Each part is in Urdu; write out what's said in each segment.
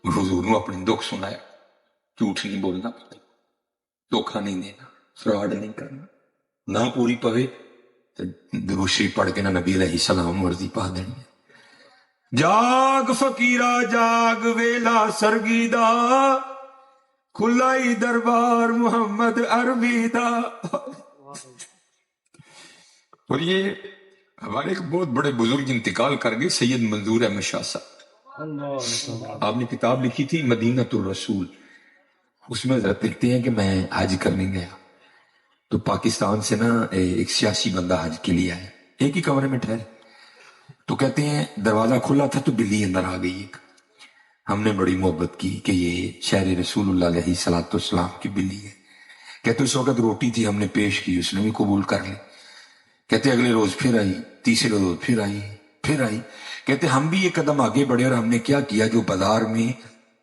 حضور نے اپنے دکھ سنایا، جھوٹ نہیں بولنا، دھوکھا نہیں دینا، فراڈ نہیں کرنا، نہ پوری پوے تو درود شریف پڑھ کے نہ نبی علیہ السلام ورزی پا دینی ہے۔ جاگ فقیرا جاگ ویلا سرگی دا، کھلا ہی دربار محمد عربی دا۔ اور یہ ہمارے ایک بہت بڑے بزرگ انتقال کر گئے، سید منظور احمد شاہ صاحب۔ آپ نے کتاب لکھی تھی مدینۃ الرسول، اس میں حضرت لکھتے ہیں کہ میں حج کرنے گیا تو پاکستان سے نا ایک سیاسی بندہ حج کے لیے آیا، ایک ہی کمرے میں ٹھہرے، تو کہتے ہیں دروازہ کھلا تھا تو بلی اندر آ گئی ایک، ہم نے بڑی محبت کی کہ یہ شہر رسول اللہ علیہ الصلوۃ والسلام کی بلی ہے۔ کہتے اس وقت روٹی تھی، ہم نے پیش کی، اس نے بھی قبول کر لی۔ کہتے اگلے روز پھر آئی، تیسرے روز پھر آئی۔ کہتے ہم بھی یہ قدم آگے بڑھے اور ہم نے کیا کیا، جو بازار میں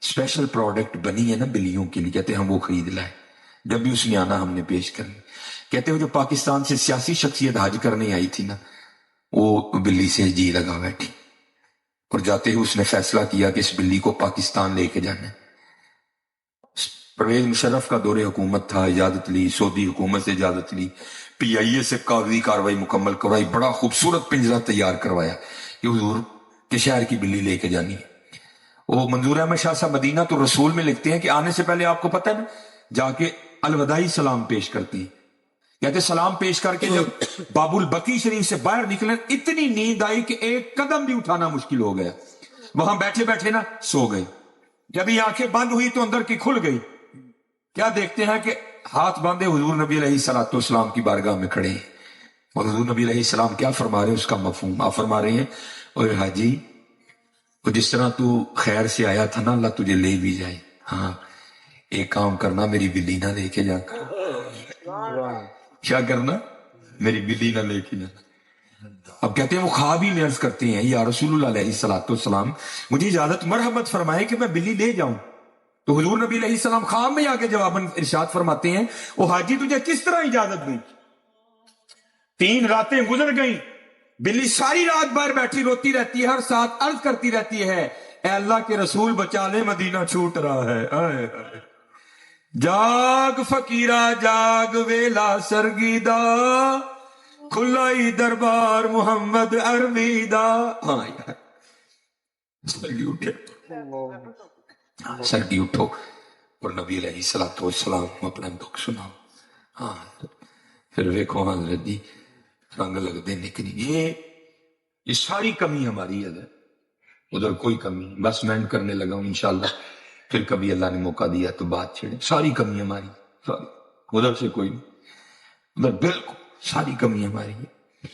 اسپیشل پروڈکٹ بنی ہے نا بلیوں کے لیے، کہتے ہم وہ خرید لائے، جب بھی اس نے آنا ہم نے پیش کر لی۔ کہتے وہ جو پاکستان سے سیاسی شخصیت حج کرنے آئی تھی نا، وہ بلی سے جی لگا بیٹھی، اور جاتے ہی اس نے فیصلہ کیا کہ اس بلی کو پاکستان لے کے جانا ہے۔ پرویز مشرف کا دور حکومت تھا، اجازت لی، سعودی حکومت سے اجازت لی، پی آئی اے سے قاضی کاروائی مکمل کروائی، بڑا خوبصورت پنجرہ تیار کروایا کہ حضور کے شہر کی بلی لے کے جانی ہے۔ وہ منظور احمد شاہ صاحب مدینۃ الرسول میں لکھتے ہیں کہ آنے سے پہلے آپ کو پتہ ہے نا، جا کے الوداعی سلام پیش کرتی ہے۔ کہتے سلام پیش کر کے جب باب البقیع شریف سے باہر نکلے، اتنی نیند آئی کہ ایک قدم بھی اٹھانا مشکل ہو گیا، وہاں بیٹھے بیٹھے نا سو گئی۔ جب یہ آنکھیں بند ہوئی تو اندر کی کھل گئی، کیا دیکھتے ہیں کہ ہاتھ باندھے حضور نبی علیہ الصلوۃ والسلام کی بارگاہ میں کھڑے ہیں، اور حضور نبی علیہ السلام کیا فرما رہے ہیں، اس کا مفہوم آپ فرما رہے ہیں، اور حاجی وہ جس طرح تو خیر سے آیا تھا نا، اللہ تجھے لے بھی جائے، ہاں ایک کام کرنا، میری بلی نہ لے کے جا کر، کیا کرنا، میری بلی نہ لے کے جانا۔ اب کہتے ہیں وہ خواب ہی میں عرض کرتے ہیں، یا رسول اللہ علیہ الصلوۃ والسلام مجھے اجازت مرحمت فرمائے کہ میں بلی لے جاؤں۔ تو حضور نبی علیہ السلام خواب میں آ کے جواباً ارشاد فرماتے ہیں، او حاجی تجھے کس طرح اجازت دی؟ 3 راتیں گزر گئیں، بلی ساری رات باہر بیٹھی روتی رہتی ہے، ہر ساتھ عرض کرتی رہتی ہے، اے اللہ کے رسول بچا لے، مدینہ چھوٹ رہا ہے۔ آئے آئے جاگ فقیرا جاگ ویلا سرگی دا، کھلا ہی دربار محمد عربی دا۔ ہاں یار سرگی اٹھے، سرگی اٹھو اور نبی علیہ الصلوۃ والسلام اپنا دکھ سناؤ۔ ہاں پھر دیکھو حضرت جی رنگ لگتے نکلی، یہ ساری کمی ہماری ہے، ادھر کوئی کمی نہیں، بس میں کرنے لگا ہوں انشاءاللہ، پھر کبھی اللہ نے موقع دیا تو بات چھڑے، ساری کمی ہماری، ساری، ادھر سے کوئی نہیں، ادھر بالکل ساری کمی ہماری ہے۔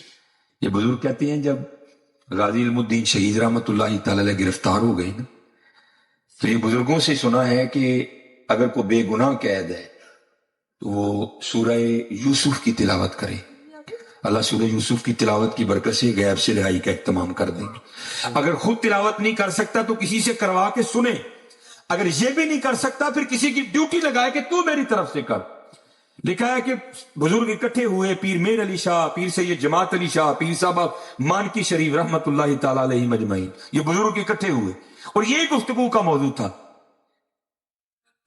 یہ بزرگ کہتے ہیں جب غازی علم الدین شہید رحمت اللہ تعالی علیہ گرفتار ہو گئی نا، تو یہ بزرگوں سے سنا ہے کہ اگر کوئی بے گناہ قید ہے تو وہ سورہ یوسف کی تلاوت کرے، اللہ سورہ یوسف کی تلاوت کی برکت سے غیب سے رہائی کا اہتمام کر دیں گے۔ اگر خود تلاوت نہیں کر سکتا تو کسی سے کروا کے سنے، اگر یہ بھی نہیں کر سکتا پھر کسی کی ڈیوٹی لگائے کہ تو میری طرف سے کر۔ لکھا ہے کہ بزرگ اکٹھے ہوئے، پیر میر علی شاہ، پیر سید جماعت علی شاہ، پیر صاحب مانکی شریف رحمت اللہ تعالی علیہ مجمعین، یہ بزرگ اکٹھے ہوئے اور یہ گفتگو کا موضوع تھا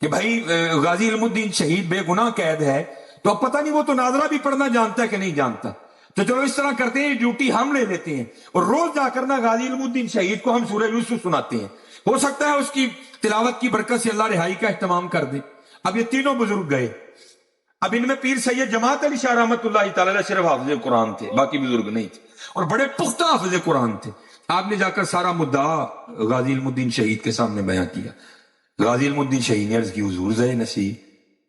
کہ بھائی غازی علم الدین شہید بے گناہ قید ہے، تو اب پتہ نہیں وہ تو ناظرہ بھی پڑھنا جانتا ہے کہ نہیں جانتا، تو چلو اس طرح کرتے ہیں ڈیوٹی ہم لے لیتے ہیں اور روز جا کرنا غازی علم الدین شہید کو ہم سورہ یوسف سناتے ہیں، ہو سکتا ہے اس کی تلاوت کی برکت سے اللہ رہائی کا اہتمام کر دے۔ اب یہ تینوں بزرگ گئے، اب ان میں پیر سید جماعت علی شاہ رحمت اللہ تعالی علیہ صرف حافظ قرآن تھے، باقی بزرگ نہیں تھے، اور بڑے پختہ حافظ قرآن تھے۔ آپ نے جا کر سارا مدعا غازی علم الدین شہید کے سامنے بیان کیا۔ غازی علم الدین شہید نے عرض کی، حضور زے نصیب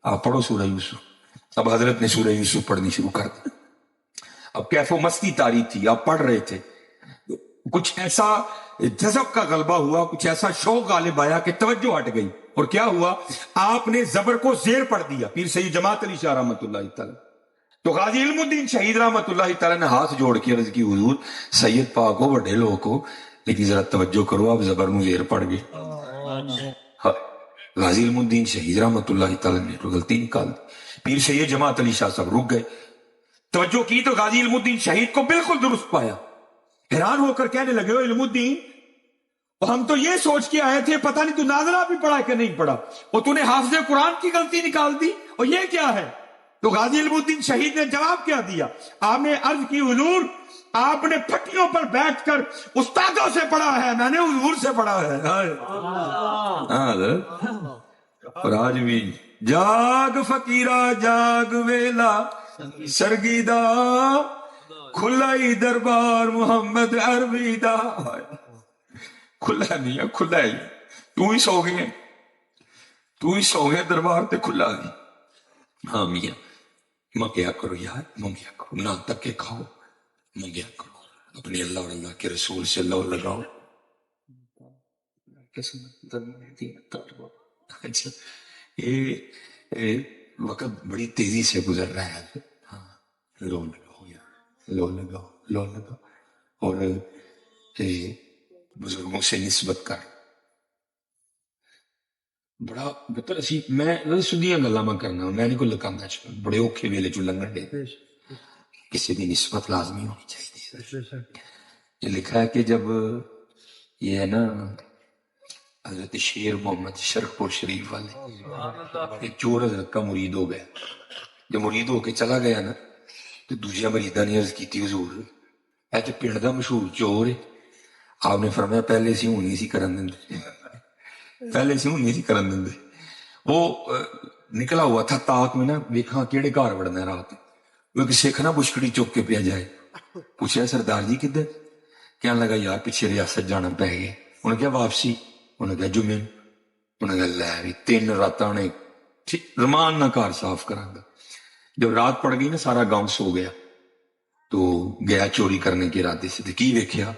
آپ پڑھو سورہ یوسف۔ اب حضرت نے سورہ یوسف پڑھنی شروع کر دی۔ اب کیف و مستی طاری تھی، آپ پڑھ رہے تھے، کچھ ایسا جذب کا غلبہ ہوا، کچھ ایسا شوق غالب آیا کہ توجہ ہٹ گئی، اور کیا ہوا، آپ نے زبر کو زیر پڑھ دیا، پیر سید جماعت علی شاہ رحمت اللہ تعالی۔ تو غازی علم الدین شہید رحمت اللہ تعالی نے ہاتھ جوڑ کے عرض کی، حضور سید پاک ہو، بڑے لوگ ہو، لیکن ذرا توجہ کرو، آپ زبر میں زیر پڑھ گئے۔ غازی علم الدین شہید رحمت اللہ تعالی نے غلطی نکال دی، پیر سید جماعت علی شاہ صاحب رک گئے، توجہ کی تو غازی علم الدین شہید کو بالکل درست پایا، حیران ہو کر کہنے لگے، علم الدین ہم تو یہ سوچ کے آئے تھے پتہ نہیں تو نازلہ بھی پڑھا کہ نہیں پڑھا، اور تو نے حافظ قرآن کی غلطی نکال دی، اور یہ کیا ہے؟ تو غازی علم الدین شہید نے جواب کیا دیا؟ آپ نے عرض کی حضور آپ نے پٹیوں پر بیٹھ کر استادوں سے پڑھا ہے، میں نے حضور سے پڑھا ہے۔ اور آج بھی جاگ فقیرہ جاگ ویلا سرگیدہ کھلا ہی دربار محمد عربی دا، کھلا نہیں ہے، کھلا ہی تو ہی سو گئے، تو ہی سو گئے دربار تے کھلا نہیں۔ ہاں میاں منگیا کرو یار، منگیا کرو، نہ تک کے کھاؤ، منگیا کرو، اپنے اللہ اور اللہ کے رسول سے لو لگاؤ۔ اچھا یہ وقت بڑی تیزی سے گزر رہا ہے، ہاں لو لگاؤ یار، لو لگاؤ، لو لگاؤ، اور بزرگوں سے نسبت کر بڑا بہتر اسی میں سدیاں گلاں میں کرنا، میں نہیں کوئی لکانا چاہتا، بڑے اوکھے ویلے چ لنگن دے کسی دی نسبت لازمی ہونی چاہیے۔ یہ لکھا ہے کہ جب یہ ہے نا حضرت شیر محمد شرق پور شریف والے ایک چور حضرت کا مرید ہو گیا، جب مرید ہو کے چلا گیا نا تو دوسرے مریداں نے عرض کی حضور اے تے پنڈ دا مشہور چور ہے، آپ نے فرمایا پہلے سی ہوں نہیں سی کرن دندے، پہلے سے ہوں نہیں سی کرن دندے۔ وہ نکلا ہوا تھا تاک میں نا، ویکھاں کیڑے گھر وڑنا ہے رات، وہ ایک سکھ نا بشکڑی چک کے پیا جائے، پوچھا سردار جی کدھر؟ کہنے لگا یار پیچھے ریاست جانا پہ گیا۔ انہیں کیا واپسی؟ انہیں کہا جمعے، انہیں کہا لے بھی 3 راتاں نے رمان نہ کار صاف کرا گا۔ جب رات پڑ گئی نا سارا گاؤں سو گیا تو گیا چوری کرنے کے ارادے سے، کی ویکھیا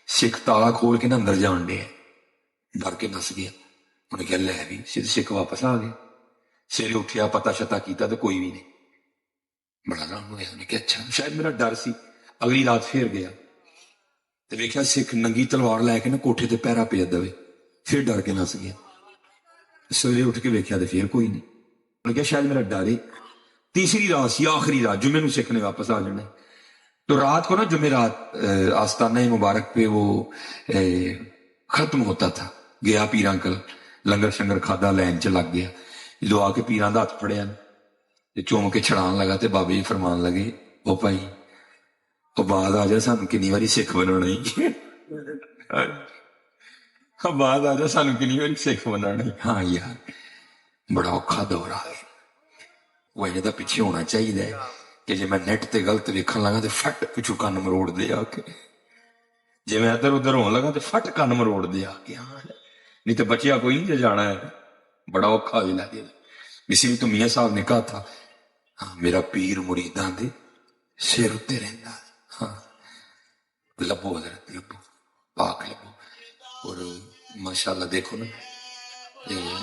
سکھ تالا کھول کے نا اندر جان ڈے، ڈر کے نس گیا۔ انہیں کہا لے بھی سکھ واپس آ گئے۔ سیرے اٹھیا پتا شتا کیتا تو کوئی بھی نہیں، بڑا رام ہویا، انہیں کہا اچھا شاید میرا ڈر سی۔ اگلی رات پھر گیا تو ویکھیا سکھ ننگی تلوار لے کے نا کوٹھے تے پیرا پیا دوے، پھر ڈر کے نس گیا۔ سویرے اٹھ کے ویکھیا تو پھر کوئی نہیں، انہیں کہا شاید میرا ڈر ہے۔ تیسری رات سی، آخری رات، جمعے نو سکھ نے واپس آ جانا ہے۔ تو رات کو نا جمعرات آستانہ مبارک پہ وہ ختم ہوتا تھا، گیا پیراں کل لنگر شنگر کھادا، لین چ لگ گیا، جو آ کے پیراں دا ہاتھ پھڑیا چوم کے چھڑان لگا تے بابے جی فرمان لگے او بھائی او بعد آ جا سانو کنی واری سکھ بنانا ہی، بعد آ جا سانو کنی واری سکھ بنانا ہی۔ ہاں یار بڑا اوکھا دور آ گیا، وہ انہیں دا پیچھے ہونا چاہیے کہ جی میں نیٹ تے غلط ویکھن لگا تو فٹ پچھو کان مروڑ دے آ کے، جی میں ادھر ادھر ہون لگا تو فٹ کان مروڑ دے آ کے، ہاں نہیں تو بچیا کوئی نہیں جانا ہے، بڑا اوکھا بھی لگے۔ اسی لیے تو میاں صاحب نے کہا تھا ہاں میرا پیر مریداں دے سر اتے رہندا، ہاں لبو حضرت لبو پاک لبو۔ اور ماشاءاللہ دیکھو نا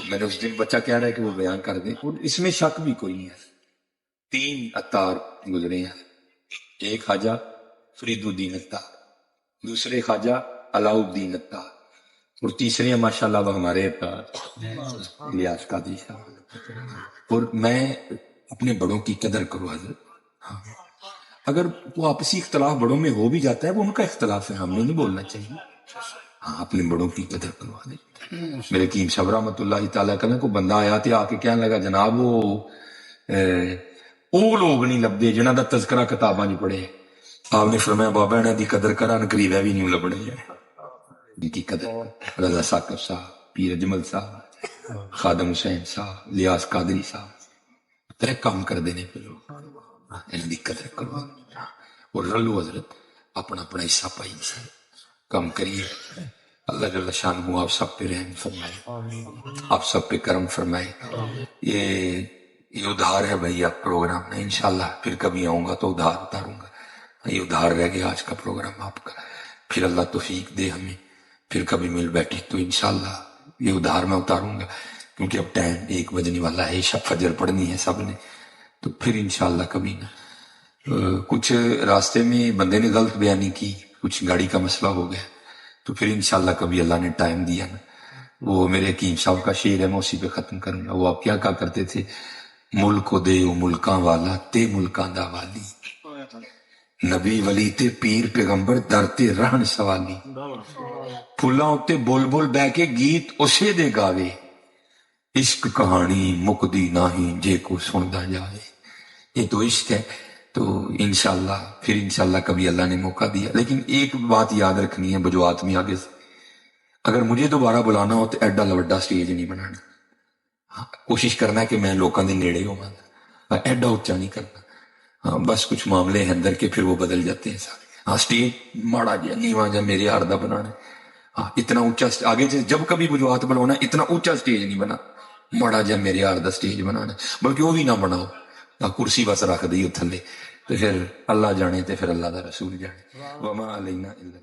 میں نے اس دن بچہ کہہ رہا ہے کہ وہ بیان کر دیں، اور اس میں شک بھی کوئی نہیں ہے۔ 3 اتار گزرے ہیں، ایک خواجہ فرید الدین اتار، دوسرے خواجہ علاؤ الدین اتار، اور تیسرے ہیں ماشاءاللہ وہ ہمارے اتار الیاس قادری صاحب۔ اور میں اپنے بڑوں کی قدر کروں حضرت، ہاں اگر وہ آپسی اختلاف بڑوں میں ہو بھی جاتا ہے وہ ان کا اختلاف ہے، ہم نے نہیں بولنا چاہیے، ہاں اپنے بڑوں کی قدر کرو حضرت۔ میرے حکیم صاحب رحمۃ اللہ تعالیٰ کا نا کوئی بندہ آیا تے آ کے کہنے لگا جناب وہ لوگ نہیں لبدے جنہاں دا تذکرہ کتاباں نہیں پڑھے۔ آپ نے فرمایا بابا انہاں دی قدر کرن قریب ہے بھی نہیں لبنے ہے، ان کی قدر رضا ثاقب صاحب، پیر اجمل صاحب، خادم حسین صاحب، الیاس قادری صاحب، ترے کام کر دینے پہ لوگ انہاں دی قدر کرو، اور رلو حضرت اپنا اپنا حصہ پائی سے کم کریے۔ اللہ جل شانہ آپ سب پہ رحم فرمائے، آپ سب پہ کرم فرمائے۔ یہ ادھار ہے بھائی آپ پروگرام میں، انشاءاللہ پھر کبھی آؤں گا تو ادھار اتاروں گا، یہ ادھار رہ گیا آج کا پروگرام آپ کا، پھر اللہ توفیق دے ہمیں، پھر کبھی مل بیٹھی تو انشاءاللہ یہ ادھار میں اتاروں گا، کیونکہ اب ٹائم 1 بجنے والا ہے، شب فجر پڑھنی ہے سب نے، تو پھر انشاءاللہ کبھی نہ کچھ راستے میں بندے نے غلط بیانی کی، کچھ گاڑی کا مسئلہ ہو گیا، تو پھر انشاءاللہ کبھی اللہ نے ٹائم دیا نا، وہ میرے حکیم صاحب کا شعر ہے میں اسی پہ ختم کروں گا۔ وہ آپ کیا کہا کرتے تھے، ملک دے او ملکاں والا تے ملکاں دا والی، نبی ولی تے پیر پیغمبر در تے رہن سوالی پھلاں اتے بول بول بہ کے گیت اسے دے گاوے عشق کہانی مکدی نہیں جے کو سندا جائے. یہ تو عشق ہے. تو انشاءاللہ پھر انشاءاللہ کبھی اللہ نے موقع دیا. لیکن ایک بات یاد رکھنی ہے بجوات میں آگے سے، اگر مجھے دوبارہ بلانا ہو تو ایڈا لوڈا سٹیج نہیں بنانا. ہاں، کوشش کرنا ہے کہ میں لوکاں دے نیڑے ہوں، ایڈا اچا نہیں کرنا. ہاں بس کچھ معاملے ہیں اندر کے پھر وہ بدل جاتے ہیں سارے. ہاں سٹیج ماڑا جا نیواں جا میرے ہار دا بنانا ہے. ہاں اتنا اونچا آگے سے جب کبھی بجوات بنوانا اتنا اونچا سٹیج نہیں بنا، ماڑا جا میرے ہار دا سٹیج بنانا، بلکہ وہ بھی نہ بناؤ، کرسی بس رکھ دی تھلے. تو پھر اللہ جانے تے پھر اللہ دا رسول جانے. وما علینا الا